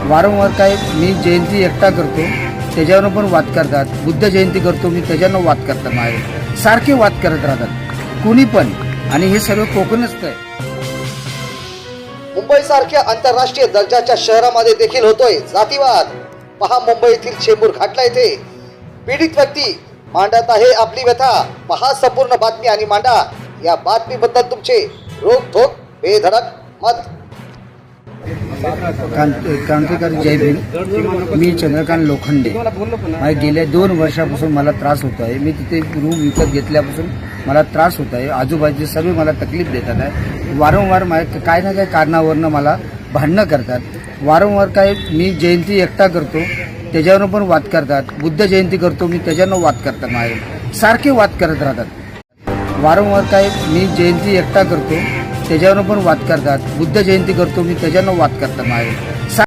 वारंवार काय मी जयंती एकटा करतो त्याच्यावर पण वाद करतात, बुद्ध जयंती करतो मी त्याच्यानं वाद करतात, माझे सारखे वाद करत राहतात कुणी पण, आणि हे सगळं कोकणच आहे. मुंबईसारख्या आंतरराष्ट्रीय दर्जाच्या शहरामध्ये देखील होतोय जातीवाद. पहा मुंबई येथील चेंबूर घाटला येथे पीडित व्यक्ती मांडत आहे आपली व्यथा. पहा संपूर्ण बातमी आणि मांडा या बातमीबद्दल तुमचे रोखोक बेधडक मत. क्रांतिकारी जय भीम. मी चंद्रकांत लोखंडे. गेल्या 2 वर्षापासून मला त्रास होत आहे. मी तिथे रूम विकत घेतल्यापासून मला त्रास होत आहे. आजूबाजूचे सर्व मला तकलीफ देतात आहे. वारंवार काय ना काय कारणावरनं मला भांडणं करतात. वारंवार काय मी जयंती एकटा करतो त्याच्यावर पण वाद करतात, बुद्ध जयंती करतो मी त्याच्यानं वाद करतात, माझे सारखे वाद करत राहतात. वारंवार काय मी जयंती एकटा करतो त्याच्यावर पण वाद करतात, बुद्ध जयंती करतो मी त्याच्यानं वाद करतात, माझे